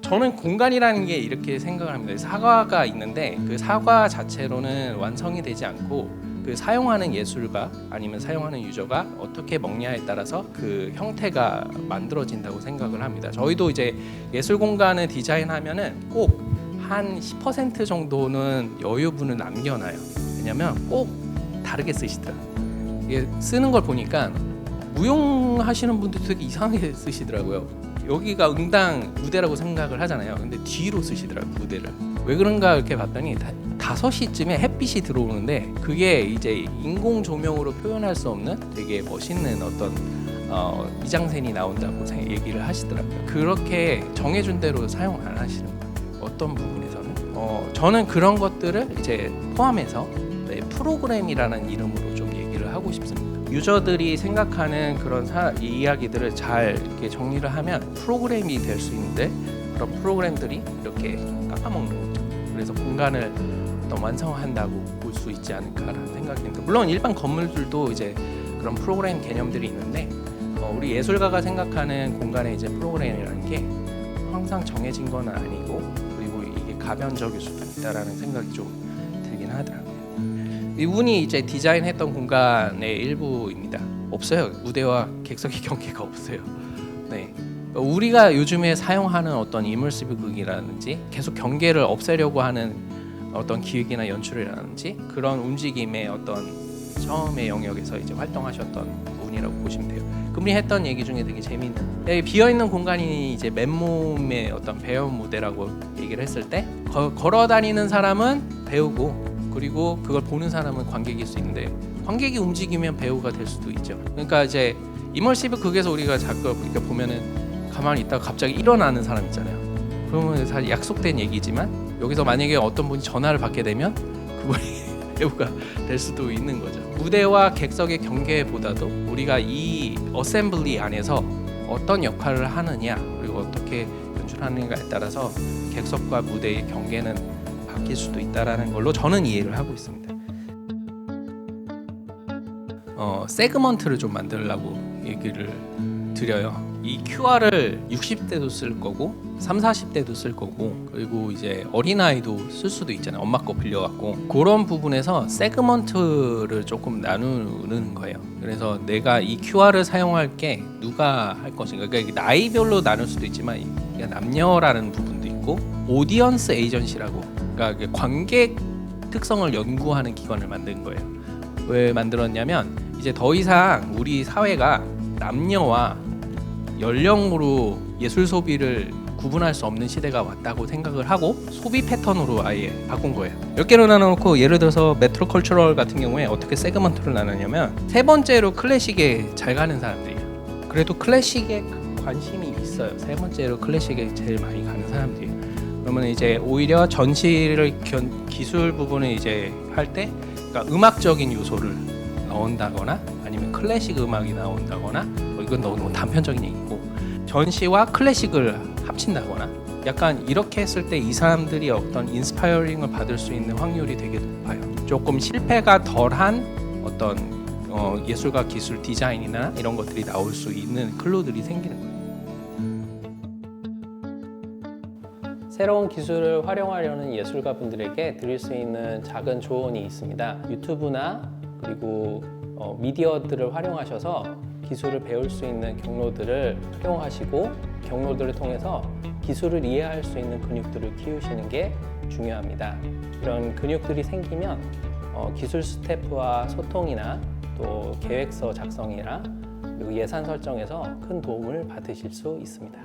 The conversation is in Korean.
저는 공간이라는 게 이렇게 생각을 합니다. 사과가 있는데 그 사과 자체로는 완성이 되지 않고 그 사용하는 예술가 아니면 사용하는 유저가 어떻게 먹냐에 따라서 그 형태가 만들어진다고 생각을 합니다. 저희도 이제 예술 공간을 디자인하면은 꼭 한 10% 정도는 여유분을 남겨놔요. 왜냐면 꼭 다르게 쓰시더라고요. 이게 쓰는 걸 보니까 무용하시는 분들 되게 이상하게 쓰시더라고요. 여기가 응당 무대라고 생각을 하잖아요. 근데 뒤로 쓰시더라고요, 무대를. 왜 그런가 이렇게 봤더니 5시쯤에 햇빛이 들어오는데 그게 이제 인공 조명으로 표현할 수 없는 되게 멋있는 어떤 미장센이 나온다고 얘기를 하시더라고요. 그렇게 정해준 대로 사용 안 하시는 거예요. 어떤 부분에서는 저는 그런 것들을 이제 포함해서 프로그램이라는 이름으로 좀 얘기를 하고 싶습니다. 유저들이 생각하는 그런 이야기들을 잘 이렇게 정리를 하면 프로그램이 될 수 있는데 그런 프로그램들이 이렇게 깎아먹는 거죠. 그래서 공간을 어떤 완성한다고 볼 수 있지 않을까라는 생각이 듭니다. 물론 일반 건물들도 이제 그런 프로그램 개념들이 있는데 우리 예술가가 생각하는 공간의 이제 프로그램이라는 게 항상 정해진 건 아니고 그리고 이게 가변적일 수도 있다라는 생각이 좀 들긴 하더라고요. 이분이 이제 디자인했던 공간의 일부입니다. 없어요. 무대와 객석의 경계가 없어요. 네. 우리가 요즘에 사용하는 어떤 이머시브 극이라든지 계속 경계를 없애려고 하는 어떤 기획이나 연출이라든지 그런 움직임의 어떤 처음의 영역에서 이제 활동하셨던 분이라고 보시면 돼요. 그분이 했던 얘기 중에 되게 재미있는 비어 있는 공간이 이제 맨몸의 어떤 배우 무대라고 얘기를 했을 때 걸어 다니는 사람은 배우고 그리고 그걸 보는 사람은 관객일 수 있는데 관객이 움직이면 배우가 될 수도 있죠. 그러니까 이제 이머시브 극에서 우리가 자꾸 이렇게 보면은 가만히 있다가 갑자기 일어나는 사람 있잖아요. 그러면 사실 약속된 얘기지만 여기서 만약에 어떤 분이 전화를 받게 되면 그분이 배우가 될 수도 있는 거죠. 무대와 객석의 경계보다도 우리가 이 어셈블리 안에서 어떤 역할을 하느냐 그리고 어떻게 연출하느냐에 따라서 객석과 무대의 경계는 바뀔 수도 있다라는 걸로 저는 이해를 하고 있습니다. 세그먼트를 좀 만들려고 얘기를 드려요. 이 QR을 60대도 쓸 거고 30, 40대도 쓸 거고 그리고 이제 어린아이도 쓸 수도 있잖아요. 엄마 거 빌려갖고 그런 부분에서 세그먼트를 조금 나누는 거예요. 그래서 내가 이 QR을 사용할 게 누가 할 것인가 그러니까 나이별로 나눌 수도 있지만 남녀라는 부분도 있고 오디언스 에이전시라고 그러니까 관객 특성을 연구하는 기관을 만든 거예요. 왜 만들었냐면 이제 더 이상 우리 사회가 남녀와 연령으로 예술 소비를 구분할 수 없는 시대가 왔다고 생각을 하고 소비 패턴으로 아예 바꾼 거예요. 몇 개로 나눠놓고 예를 들어서 메트로 컬처럴 같은 경우에 어떻게 세그먼트를 나누냐면 세 번째로 클래식에 잘 가는 사람들이에요. 그래도 클래식에 관심이 있어요. 세 번째로 클래식에 제일 많이 가는 사람들이에요. 그러면 이제 오히려 전시를 기술 부분을 이제 할 때 그러니까 음악적인 요소를 넣는다거나 아니면 클래식 음악이 나온다거나 이건 너무 단편적인 얘기고 전시와 클래식을 합친다거나 약간 이렇게 했을 때 이 사람들이 어떤 인스파이어링을 받을 수 있는 확률이 되게 높아요. 조금 실패가 덜한 어떤 예술가 기술 디자인이나 이런 것들이 나올 수 있는 클루들이 생기는 거예요. 새로운 기술을 활용하려는 예술가분들에게 드릴 수 있는 작은 조언이 있습니다. 유튜브나 그리고 미디어들을 활용하셔서 기술을 배울 수 있는 경로들을 활용하시고 경로들을 통해서 기술을 이해할 수 있는 근육들을 키우시는 게 중요합니다. 이런 근육들이 생기면 기술 스태프와 소통이나 또 계획서 작성이나 그리고 예산 설정에서 큰 도움을 받으실 수 있습니다.